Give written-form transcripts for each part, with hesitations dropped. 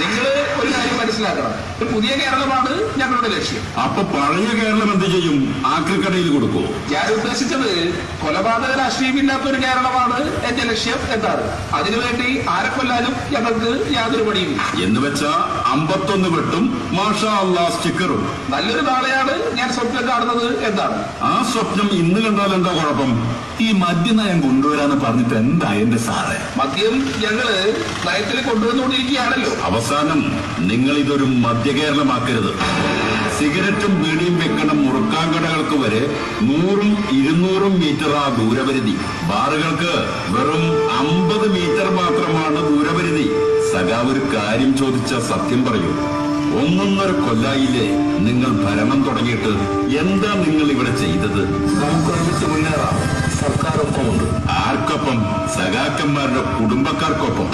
നിങ്ങൾ ഒരു കാര്യം മനസ്സിലാക്കണം, ഒരു പുതിയ കേരളമാണ് ഞങ്ങളുടെ ലക്ഷ്യം. അപ്പൊ പഴയ കേരളം എന്ത് ചെയ്യും? ആക്രിക്കടയിൽ കൊടുക്കൂ? ഞാൻ ഉദ്ദേശിച്ചത് കൊലപാതക രാഷ്ട്രീയമില്ലാത്ത ഒരു കേരളമാണ് എന്റെ ലക്ഷ്യം എന്നാണ്. അതിനുവേണ്ടി ആരെ കൊല്ലാനും ഞങ്ങൾക്ക് യാതൊരു പണിയും. എന്ന് വെച്ചാ 51 വെട്ടും മാഷാ അല്ലാ സ്റ്റിക്കറും. നല്ലൊരു നാളെയാണ് ഞാൻ സ്വപ്നം കാണുന്നത് എന്നാണ്. ആ സ്വപ്നം ഇന്ന് കണ്ടാൽ എന്താ കുഴപ്പം? ഈ മദ്യനയം കൊണ്ടുവരാന്ന് പറഞ്ഞിട്ട് എന്താ എന്റെ സാറേ? മദ്യം ഞങ്ങള് നയത്തിൽ കൊണ്ടുവന്നുകൊണ്ടിരിക്കുകയാണല്ലോ. അവസാനം നിങ്ങൾ ഇതൊരു മധ്യകേരളമാക്കരുത്. സിഗരറ്റും ബീഡിയും വെക്കണം മുറുക്കാൻ കടകൾക്ക് വരെ 100-200 മീറ്ററാ ദൂരപരിധി. ബാറുകൾക്ക് വെറും 50 മീറ്റർ മാത്രമാണ് ദൂരപരിധി. സഖാവ് ഒരു കാര്യം ചോദിച്ച സത്യം പറയൂ. 1.5 കൊല്ലായില്ലേ നിങ്ങൾ ഭരണം തുടങ്ങിയിട്ട്? എന്താ നിങ്ങൾ ഇവിടെ ചെയ്തത്? നമുക്കൊരുമിച്ച് മുന്നേറാം. സർക്കാരൊപ്പമുണ്ട്. ആർക്കൊപ്പം? സഖാക്കന്മാരുടെ കുടുംബക്കാർക്കൊപ്പം.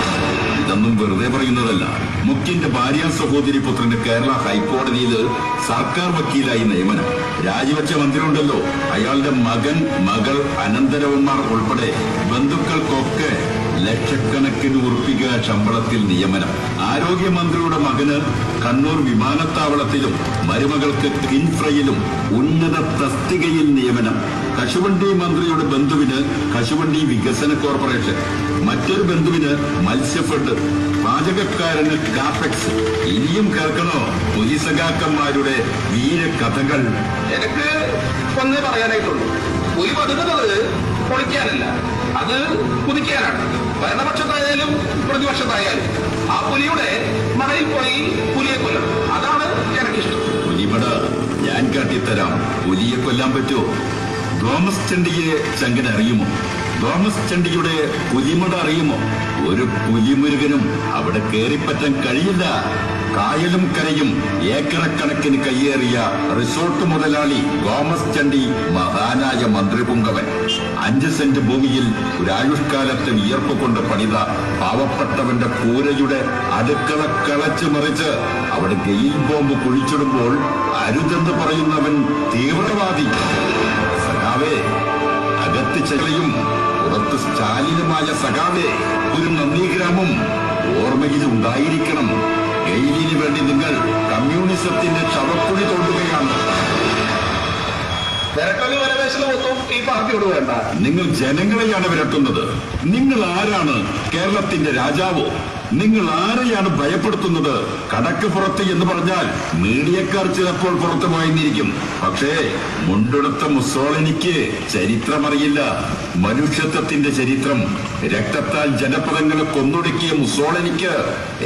ഇതൊന്നും വെറുതെ പറയുന്നതല്ല. മുഖ്യന്റെ ഭാര്യ സഹോദരി പുത്രന്റെ കേരള ഹൈക്കോടതിയിൽ സർക്കാർ വക്കീലായി നിയമനം. രാജിവെച്ച മന്ത്രിയുണ്ടല്ലോ, അയാളുടെ മകൻ, മകൾ, അനന്തരവന്മാർ ഉൾപ്പെടെ ബന്ധുക്കൾക്കൊക്കെ ലക്ഷക്കണക്കിന് ഉറുപ്പിക ശമ്പളത്തിൽ നിയമനം. ആരോഗ്യമന്ത്രിയുടെ മകന് കണ്ണൂർ വിമാനത്താവളത്തിലും മരുമകൾക്ക് കിൻഫ്രയിലും ഉന്നത തസ്തികയിൽ നിയമനം. കശുവണ്ടി മന്ത്രിയുടെ ബന്ധുവിന് കശുവണ്ടി വികസന കോർപ്പറേഷൻ, മറ്റൊരു ബന്ധുവിന് മത്സ്യഫെഡ്, പാചകക്കാരന് കാപെക്സ്. ഇനിയും കേൾക്കണോ പുലിസഖാക്കന്മാരുടെ വീരകഥകൾ? എനിക്ക് ഒന്നേ പറയാനായിട്ടുള്ളൂ, പുലി പതുക്കുന്നത് പൊളിക്കാനല്ല, അത് കുതിക്കാനാണ്. ഭരണപക്ഷത്തായാലും പ്രതിപക്ഷത്തായാലും ആ പുലിയുടെ മടയിൽ പോയി പുലിയെ കൊല്ലണം. അതാണ് എനിക്കിഷ്ടം. പുലിമട ഞാൻ കാട്ടിത്തരാം. പുലിയെ കൊല്ലാൻ പറ്റുമോ? തോമസ് ചണ്ടിയെ ചങ്കൻ അറിയുമോ? തോമസ് ചണ്ടിയുടെ പുലിമട അറിയുമോ? ഒരു പുലിമുരുകനും അവിടെ കയറിപ്പറ്റാൻ കഴിയില്ല. കായലും കരയും ഏക്കറക്കണക്കിന് കയ്യേറിയ റിസോർട്ട് മുതലാളി തോമസ് ചണ്ടി മഹാനായ മന്ത്രിപുങ്കവൻ. 5 സെന്റ് ഭൂമിയിൽ ഒരായുഷ്കാലത്ത് വിയർപ്പ് കൊണ്ട് പണിത പാവപ്പെട്ടവന്റെ കൂരയുടെ അടുക്കള കളച്ചു മറിച്ച് അവിടെ ഗെയിൽ ബോംബ് കുഴിച്ചിടുമ്പോൾ അരുതെന്ന് പറയുന്നവൻ തീവ്രവാദി. സഖാവേ, അകത്ത് ചെലയും പുറത്ത് സ്റ്റാലിനുമായ സഖാവേ, ഒരു നന്ദിഗ്രാമം ഓർമ്മയിൽ ഉണ്ടായിരിക്കണം. ഗെയിലിന് വേണ്ടി നിങ്ങൾ കമ്മ്യൂണിസത്തിന്റെ ശവക്കുഴി തോണ്ടുകയാണ്. വിരട്ടല് വരവേശനമൊന്നും ഈ പാർട്ടിയോട് വേണ്ട. നിങ്ങൾ ജനങ്ങളെയാണ് വിരട്ടുന്നത്. നിങ്ങൾ ആരാണ്? കേരളത്തിന്റെ രാജാവോ? നിങ്ങൾ ആരെയാണ് ഭയപ്പെടുത്തുന്നത്? കടക്ക് പുറത്ത് എന്ന് പറഞ്ഞാൽ മീഡിയക്കാർ ചിലപ്പോൾ പുറത്തു പോയെന്നിരിക്കും. പക്ഷേ മുണ്ടെടുത്ത മുസോളിനിക്ക് ചരിത്രമറിയില്ല. മനുഷ്യത്വത്തിന്റെ ചരിത്രം. രക്തത്താൽ ജനപദങ്ങളെ കൊന്നൊടുക്കിയ മുസോളിനിക്ക്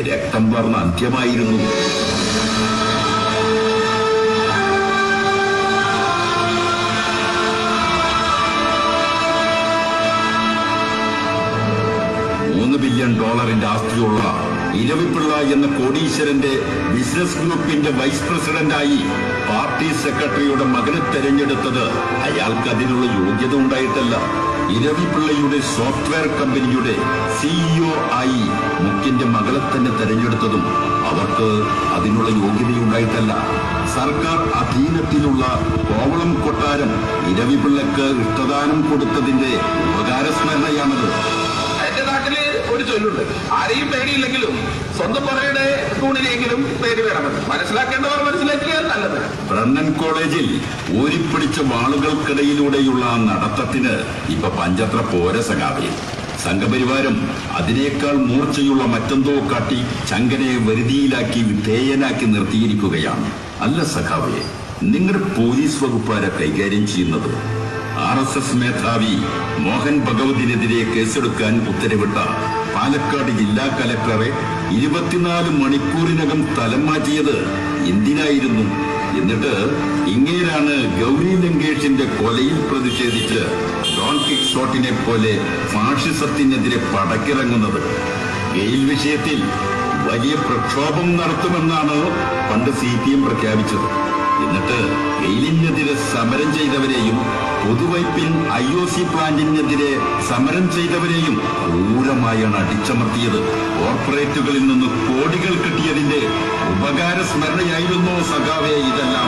രക്തം വാർന്ന അന്ത്യമായിരുന്നു. $3 ബില്യൺ ആസ്തിയുള്ള ഇരവിപ്പിള്ള എന്ന കോടീശ്വരന്റെ ബിസിനസ് ഗ്രൂപ്പിന്റെ വൈസ് പ്രസിഡന്റായി പാർട്ടി സെക്രട്ടറിയുടെ മകനെ തെരഞ്ഞെടുത്തത് അയാൾക്ക് അതിനുള്ള യോഗ്യത ഉണ്ടായിട്ടല്ല. ഇരവിപ്പിള്ളയുടെ സോഫ്റ്റ്വെയർ കമ്പനിയുടെ സിഇഒ ആയി മുഖ്യന്റെ മകളെ തന്നെ തെരഞ്ഞെടുത്തതും അവർക്ക് അതിനുള്ള യോഗ്യതയുണ്ടായിട്ടല്ല. സർക്കാർ അധീനത്തിലുള്ള കോവളം കൊട്ടാരം ഇരവിപ്പിള്ളക്ക് ഇഷ്ടദാനം കൊടുത്തതിന്റെ ഉപകാരസ്മരണയാണത്. എന്റെ നാട്ടില് ഒരു ചൊല്ലുണ്ട്, ആരെയും പേടിയില്ലെങ്കിലും സ്വന്തം പുറയുടെ തൂണിലെങ്കിലും പേടി വേണമെന്ന്. മനസ്സിലാക്കേണ്ടവർ മനസ്സിലാക്കിയാൽ നല്ലത്. ബ്രണ്ണൻ കോളേജിൽ ഊരിപ്പിടിച്ച വാളുകൾക്കിടയിലൂടെയുള്ള നടത്തത്തിന് ഇപ്പൊ പഞ്ചത്ര പോര സഖാവേ. സംഘപരിവാരം അതിനേക്കാൾ മൂർച്ചയുള്ള മറ്റെന്തോ കാട്ടി ചങ്കനെ വരുതിയിലാക്കി വിധേയനാക്കി നിർത്തിയിരിക്കുകയാണ്. അല്ല സഖാവേ, നിങ്ങളുടെ പോലീസ് വകുപ്പാരെ കൈകാര്യം ചെയ്യുന്നത്? RSS മേധാവി മോഹൻ ഭഗവതിനെതിരെ കേസെടുക്കാൻ ഉത്തരവിട്ട പാലക്കാട് ജില്ലാ കലക്ടറെ 24 മണിക്കൂറിനകം സ്ഥലം മാറ്റിയത് എന്തിനായിരുന്നു? എന്നിട്ട് ഇങ്ങേരാണ് ഗൗരി ലങ്കേഷിന്റെ കൊലയിൽ പ്രതിഷേധിച്ച് ഡോൺ കിക്സോട്ടിനെ പോലെ ഫാഷിസത്തിനെതിരെ പടക്കിറങ്ങുന്നത്. ഗെയിൽ വിഷയത്തിൽ വലിയ പ്രക്ഷോഭം നടത്തുമെന്നാണ് പണ്ട് CPM പ്രഖ്യാപിച്ചത്. എന്നിട്ട് ഗെയിലിനെതിരെ സമരം ചെയ്തവരെയും പൊതുവൈപ്പിൻ IOC പ്ലാന്റിനെതിരെ സമരം ചെയ്തവരെയും ക്രൂരമായാണ് അടിച്ചമർത്തിയത്. കോർപ്പറേറ്റുകളിൽ നിന്ന് കോടികൾ കിട്ടിയതിന്റെ ഉപകാര സ്മരണയായിരുന്നോ സഖാവേ ഇതെല്ലാം?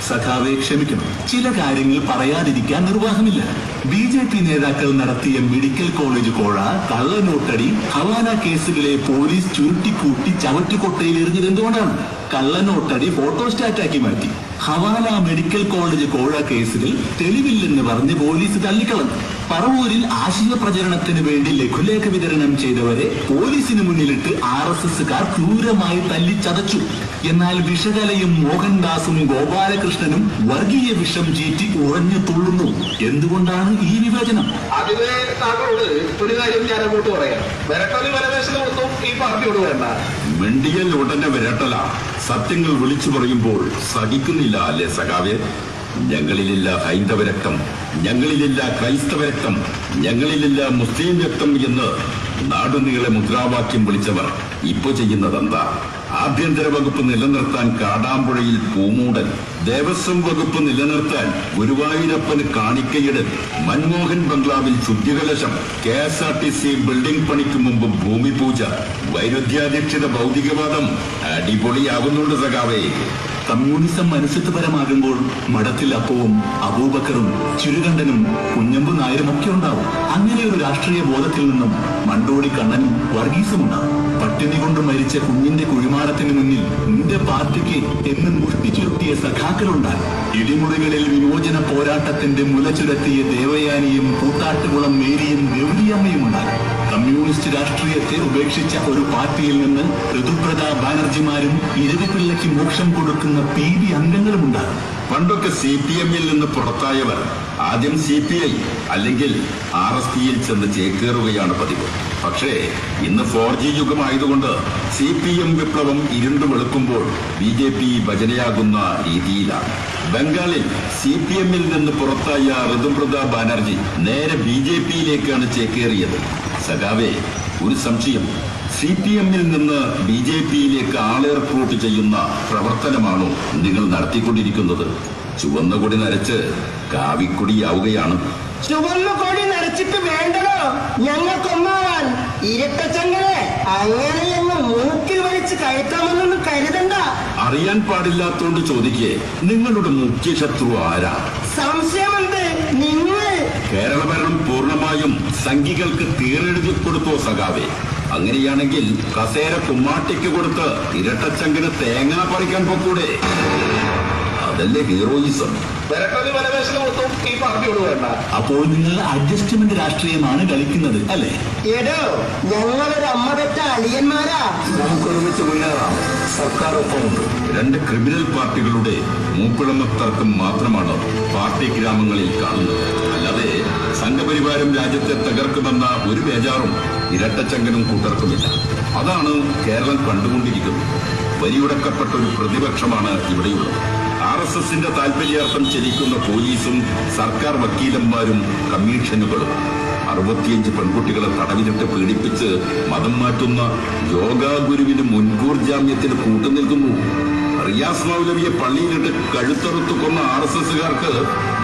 സഖാവെ ക്ഷമിക്കണം, ചില കാര്യങ്ങൾ പറയാതിരിക്കാൻ നിർവാഹമില്ല. BJP നേതാക്കൾ നടത്തിയ മെഡിക്കൽ കോളേജ് കോഴ, കള്ളനോട്ടടി, ഹവാല കേസുകളെ പോലീസ് ചുരുട്ടിക്കൂട്ടി ചവറ്റുകൊട്ടയിൽ എറിഞ്ഞത് എന്തുകൊണ്ടാണ്? കള്ളനോട്ടടി ഫോട്ടോസ്റ്റാറ്റാക്കി മാറ്റി. ഹവാല മെഡിക്കൽ കോളേജ് കോഴ കേസുകൾ തെളിവില്ലെന്ന് പറഞ്ഞ് പോലീസ് തള്ളിക്കളഞ്ഞു. പറവൂരിൽ ആശയ പ്രചരണത്തിന് വേണ്ടി ലഘുലേഖ വിതരണം ചെയ്തവരെ പോലീസിന് മുന്നിലിട്ട് RSSകാർ ക്രൂരമായി തല്ലിച്ചതച്ചു. എന്നാൽ വിഷകലയും മോഹൻദാസും ഗോപാലകൃഷ്ണനും വർഗീയ വിഷം ചീറ്റി ഉറഞ്ഞു തുള്ളുന്നു. എന്തുകൊണ്ടാണ് ഈ വിവേചനം? അതിന് താങ്കളോട് ഒരു കാര്യം ഞാൻ അങ്ങോട്ട് പറയാം. വിരട്ടലും വരവേശനമൊന്നും ഈ പാർട്ടിയോട് വേണ്ട. മിണ്ടിയൽ ഉടനെ വിരട്ടല. സത്യങ്ങൾ വിളിച്ചു പറയുമ്പോൾ സഹിക്കുന്നില്ല അല്ലേ സഖാവേ? ഞങ്ങളിലില്ല ഹൈന്ദവ രക്തം, ഞങ്ങളിലില്ല ക്രൈസ്തവ രക്തം, ഞങ്ങളിലില്ല മുസ്ലിം രക്തം എന്ന് നാടുനീളെ മുദ്രാവാക്യം വിളിച്ചവർ ഇപ്പൊ ചെയ്യുന്നതെന്താ? ആഭ്യന്തര വകുപ്പ് നിലനിർത്താൻ കാടാമ്പുഴയിൽ പൂമൂടൽ, ദേവസ്വം വകുപ്പ് നിലനിർത്താൻ ഗുരുവായൂരപ്പന് കാണിക്കയിടൽ, മൻമോഹൻ ബംഗ്ലാവിൽ ശുദ്ധികലശം, KSRTC ബിൽഡിംഗ് പണിക്ക് മുമ്പ് ഭൂമി പൂജ, വൈരുദ്ധ്യാധിഷ്ഠിത ഭൗതികവാദം അടിപൊളിയാകുന്നുണ്ട് സഖാവേ. കമ്മ്യൂണിസം മനുഷ്യത്വപരമാകുമ്പോൾ മഠത്തിൽ അപ്പവും അബൂബക്കറും ചുരുകണ്ഠനും കുഞ്ഞമ്പു നായരും ഒക്കെ ഉണ്ടാവും. അങ്ങനെ ഒരു രാഷ്ട്രീയ ബോധത്തിൽ നിന്നും മണ്ടോടി കണ്ണനും വർഗീസുമുണ്ടാവും. പട്ടിണി കൊണ്ട് മരിച്ച കുഞ്ഞിന്റെ കുഴിമാടത്തിന് മുന്നിൽ നിന്റെ പാർട്ടിക്ക് എന്ന് മുഷ്ടി ചുരുട്ടിയ സഖാക്കളുണ്ടാകും. ഇടിമുറികളിൽ വിമോചന പോരാട്ടത്തിന്റെ മുല ചുരത്തിയ ദേവയാനിയും കൂത്താട്ടുകുളം മേരിയും ഗൗരിയമ്മയും ഉണ്ടാകും. കമ്മ്യൂണിസ്റ്റ് രാഷ്ട്രീയത്തെ ഉപേക്ഷിച്ച ഒരു പാർട്ടിയിൽ നിന്ന് ഋതുപ്രതാ ബാനർജിമാരും ഇരവിപിള്ളയ്ക്ക് മോക്ഷം കൊടുക്കുന്ന PB അംഗങ്ങളും ഉണ്ടാകും. പണ്ടൊക്കെ CPM-ൽ നിന്ന് പുറത്തായവർ ആദ്യം CPI അല്ലെങ്കിൽ RSPയിൽ ചെന്ന് ചേക്കേറുകയാണ് പതിവ്. പക്ഷേ ഇന്ന് 4G യുഗമായതുകൊണ്ട് CPM വിപ്ലവം ഇരുണ്ടു വെളുക്കുമ്പോൾ BJP ഭജനയാകുന്ന രീതിയിലാണ്. ബംഗാളിൽ CPM-ൽ നിന്ന് പുറത്തായ ഋതുപ്രതാ ബാനർജി നേരെ BJP-യിലേക്കാണ് ചേക്കേറിയത്. സഖാവേ, ഒരു സംശയം. CPM-ൽ നിന്ന് BJP-യിലേക്ക് ആളെ റിക്രൂട്ട് ചെയ്യുന്ന പ്രവർത്തനമാണോ നിങ്ങൾ നടത്തിക്കൊണ്ടിരിക്കുന്നത്? ചുവന്ന കൊടി നരച്ച് കാവിക്കൊടിയാവുകയാണ്. ചുവന്ന കൊടി നരച്ചിട്ട് വേണ്ടതോ ഞങ്ങൾക്കൊന്നാവാൻ. ഇരട്ടച്ചങ്ങളെ അങ്ങനെയൊന്ന് മൂക്കിൽ വലിച്ച് കയറ്റാമെന്നൊന്നും കരുതണ്ട. അറിയാൻ പാടില്ലാത്തോണ്ട് ചോദിക്കേ, നിങ്ങളുടെ മുഖ്യ ശത്രു ആരാ? സംശയമുണ്ട്. നിങ്ങൾ കേരള ഭരണം പൂർണ്ണമായും സംഘികൾക്ക് തീരെഴുതി കൊടുത്തോ സഖാവേ? അങ്ങനെയാണെങ്കിൽ കസേര കുമ്മാട്ടിക്ക് കൊടുത്ത് ഇരട്ടച്ചങ്കിന് തേങ്ങ പറിക്കാൻ പോക്കൂടെ? അതല്ലേ ഹീറോയിസം. വിരട്ടലും വരവേശനമൊന്നും ഈ പാർട്ടിയോട് വേണ്ട. അപ്പോൾ നിങ്ങൾ അഡ്ജസ്റ്റ്മെന്റ് രാഷ്ട്രീയമാണ് കളിക്കുന്നത് അല്ലേ? എടോ, ഞങ്ങളൊരു അമ്മ പെറ്റ അളിയന്മാരാ. നമുക്കൊരുമിച്ച് മുന്നേറാം. സർക്കാർ ഒപ്പമുണ്ട്. രണ്ട് ക്രിമിനൽ പാർട്ടികളുടെ മൂപ്പിളമ തർക്കം മാത്രമാണ് പാർട്ടി ഗ്രാമങ്ങളിൽ കാണുന്നത്. അല്ലാതെ സംഘപരിവാരം രാജ്യത്തെ തകർക്കുമെന്ന ഒരു ബേജാറും ഇരട്ടച്ചങ്കനും കൂട്ടർക്കുമില്ല. അതാണ് കേരളം കണ്ടുകൊണ്ടിരിക്കുന്നത്. വരിയുടക്കപ്പെട്ട ഒരു പ്രതിപക്ഷമാണ് ഇവിടെയുള്ളത്. RSSന്റെ താൽപര്യാർത്ഥം ചലിക്കുന്ന പോലീസും സർക്കാർ വക്കീലന്മാരും കമ്മീഷനുകളും 65 പെൺകുട്ടികളെ തടവിലിട്ട് പീഡിപ്പിച്ച് മതം മാറ്റുന്ന യോഗാ ഗുരുവിന് മുൻകൂർ ജാമ്യത്തിന് കൂട്ടുനിൽക്കുന്നു. റിയാസ് മൗലവിയെ പള്ളിയിലിട്ട് കഴുത്തറുത്തു കൊന്ന RSSകാർക്ക്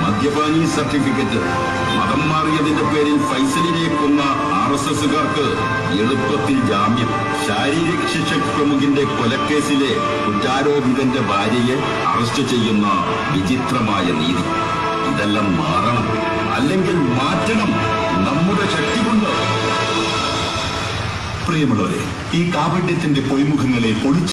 മദ്യപാനി സർട്ടിഫിക്കറ്റ്, മതം മാറിയതിന്റെ പേരിൽ ഫൈസലിനെ കൊന്ന RSSകാർക്ക് എളുപ്പത്തിൽ ജാമ്യം, ശാരീരിക ശിക്ഷ പ്രമുഖിന്റെ കൊലക്കേസിലെ കുറ്റാരോപിതന്റെ ഭാര്യയെ അറസ്റ്റ് ചെയ്യുന്ന വിചിത്രമായ നീതി. ഇതെല്ലാം മാറണം, അല്ലെങ്കിൽ മാറ്റണം നമ്മുടെ ശക്തി കൊണ്ട്. പ്രിയമുള്ളവരെ, ഈ കാപട്യത്തിന്റെ പൊയ്മുഖങ്ങളെ പൊളിച്ചു